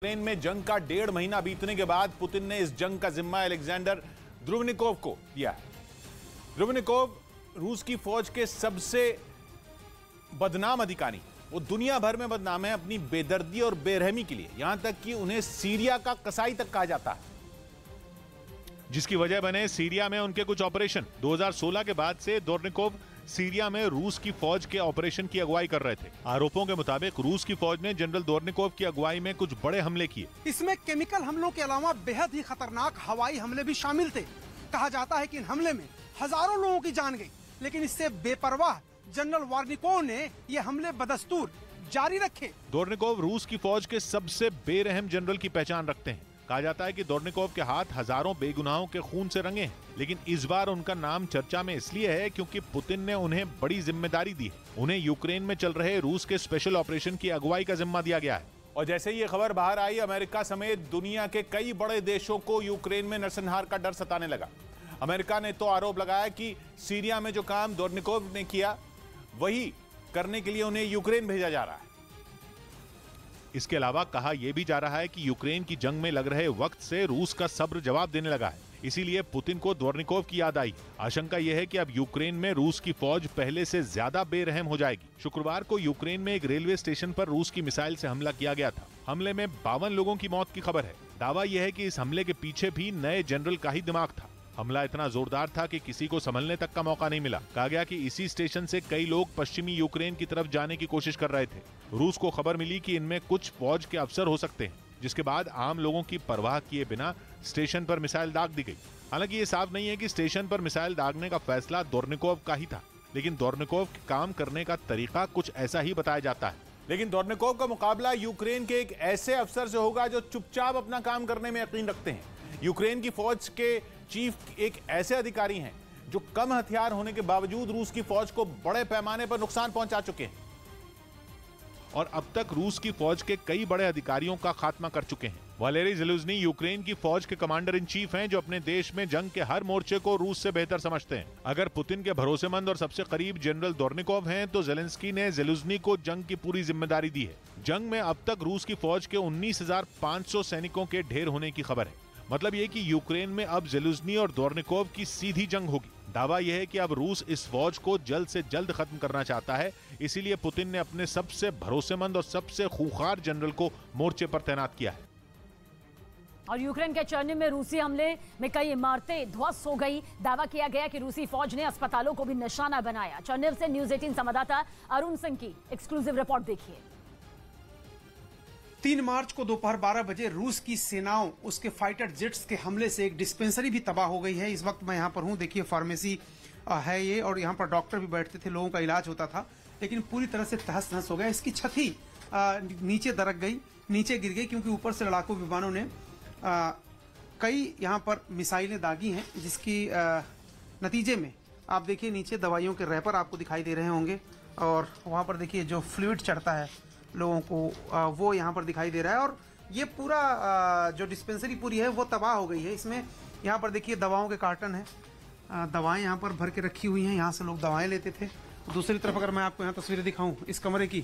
Ukraine में जंग का 1.5 महीना बीतने के बाद पुतिन ने इस जंग का जिम्मा अलेक्जेंडर द्रुवनिकोव को दिया है। द्रुवनिकोव रूस की फौज के सबसे बदनाम अधिकारी, वो दुनिया भर में बदनाम है अपनी बेदर्दी और बेरहमी के लिए, यहां तक कि उन्हें सीरिया का कसाई तक कहा जाता है, जिसकी वजह बने सीरिया में उनके कुछ ऑपरेशन। 2016 के बाद से द्रुवनिकोव सीरिया में रूस की फौज के ऑपरेशन की अगुवाई कर रहे थे। आरोपों के मुताबिक रूस की फौज ने जनरल द्रुवनिकोव की अगुवाई में कुछ बड़े हमले किए। इसमें केमिकल हमलों के अलावा बेहद ही खतरनाक हवाई हमले भी शामिल थे। कहा जाता है कि इन हमले में हजारों लोगों की जान गई, लेकिन इससे बेपरवाह जनरल द्रुवनिकोव ने ये हमले बदस्तूर जारी रखे। द्रुवनिकोव रूस की फौज के सबसे बेरहम जनरल की पहचान रखते हैं। कहा जाता है कि द्रुवनिकोव के हाथ हजारों बेगुनाहों के खून से रंगे हैं, लेकिन इस बार उनका नाम चर्चा में इसलिए है क्योंकि पुतिन ने उन्हें बड़ी जिम्मेदारी दी है। उन्हें यूक्रेन में चल रहे रूस के स्पेशल ऑपरेशन की अगुवाई का जिम्मा दिया गया है। और जैसे ये खबर बाहर आई, अमेरिका समेत दुनिया के कई बड़े देशों को यूक्रेन में नरसंहार का डर सताने लगा। अमेरिका ने तो आरोप लगाया कि सीरिया में जो काम द्रुवनिकोव ने किया वही करने के लिए उन्हें यूक्रेन भेजा जा रहा है। इसके अलावा कहा यह भी जा रहा है कि यूक्रेन की जंग में लग रहे वक्त से रूस का सब्र जवाब देने लगा है, इसीलिए पुतिन को द्रुवनिकोव की याद आई। आशंका यह है कि अब यूक्रेन में रूस की फौज पहले से ज्यादा बेरहम हो जाएगी। शुक्रवार को यूक्रेन में एक रेलवे स्टेशन पर रूस की मिसाइल से हमला किया गया था। हमले में 52 लोगों की मौत की खबर है। दावा यह है कि इस हमले के पीछे भी नए जनरल का ही दिमाग था। हमला इतना जोरदार था कि किसी को संभलने तक का मौका नहीं मिला। कहा गया कि इसी स्टेशन से कई लोग पश्चिमी यूक्रेन की तरफ जाने की कोशिश कर रहे थे। रूस को खबर मिली कि इनमें कुछ फौज के अफसर हो सकते हैं, जिसके बाद आम लोगों की परवाह किए बिना स्टेशन पर मिसाइल दाग दी गई। हालांकि ये साफ नहीं है कि स्टेशन पर मिसाइल दागने का फैसला द्रुवनिकोव का ही था, लेकिन द्रुवनिकोव के काम करने का तरीका कुछ ऐसा ही बताया जाता है। लेकिन द्रुवनिकोव का मुकाबला यूक्रेन के एक ऐसे अफसर से होगा जो चुपचाप अपना काम करने में यकीन रखते हैं। यूक्रेन की फौज के चीफ एक ऐसे अधिकारी हैं जो कम हथियार होने के बावजूद रूस की फौज को बड़े पैमाने पर नुकसान पहुंचा चुके हैं और अब तक रूस की फौज के कई बड़े अधिकारियों का खात्मा कर चुके हैं। वैलेरी ज़ेलेज़नी यूक्रेन की फौज के कमांडर इन चीफ हैं, जो अपने देश में जंग के हर मोर्चे को रूस से बेहतर समझते हैं। अगर पुतिन के भरोसेमंद और सबसे करीब जनरल द्रुवनिकोव हैं, तो ज़ेलेंस्की ने ज़ेलेज़नी को जंग की पूरी जिम्मेदारी दी है। जंग में अब तक रूस की फौज के 19,500 सैनिकों के ढेर होने की खबर है। मतलब यह कि यूक्रेन में अब ज़ेलेज़नी और द्रुवनिकोव की सीधी जंग होगी। दावा यह है कि अब रूस इस फौज को जल्द से जल्द खत्म करना चाहता है, इसीलिए पुतिन ने अपने सबसे भरोसेमंद और सबसे खूंखार जनरल को मोर्चे पर तैनात किया है। और यूक्रेन के चर्निव में रूसी हमले में कई इमारतें ध्वस्त हो गई। दावा किया गया कि रूसी फौज ने अस्पतालों को भी निशाना बनाया। चर्निव से न्यूज़ 18 संवाददाता अरुण सिंह की एक्सक्लूसिव रिपोर्ट देखिए। 3 मार्च को दोपहर 12 बजे रूस की सेनाओं उसके फाइटर जेट्स के हमले से एक डिस्पेंसरी भी तबाह हो गई है। इस वक्त मैं यहाँ पर हूँ, देखिए फार्मेसी है ये, और यहाँ पर डॉक्टर भी बैठते थे, लोगों का इलाज होता था, लेकिन पूरी तरह से तहस नहस हो गया। इसकी छत ही नीचे दरक गई, नीचे गिर गई, क्योंकि ऊपर से लड़ाकू विमानों ने कई यहाँ पर मिसाइलें दागी हैं, जिसकी नतीजे में आप देखिए नीचे दवाइयों के रैपर आपको दिखाई दे रहे होंगे, और वहाँ पर देखिए जो फ्लूइड चढ़ता है लोगों को वो यहाँ पर दिखाई दे रहा है। और ये पूरा जो डिस्पेंसरी पूरी है वो तबाह हो गई है। इसमें यहाँ पर देखिए दवाओं के कार्टन है, दवाएं यहाँ पर भर के रखी हुई हैं, यहाँ से लोग दवाएं लेते थे। दूसरी तरफ अगर मैं आपको यहाँ तस्वीरें दिखाऊं इस कमरे की,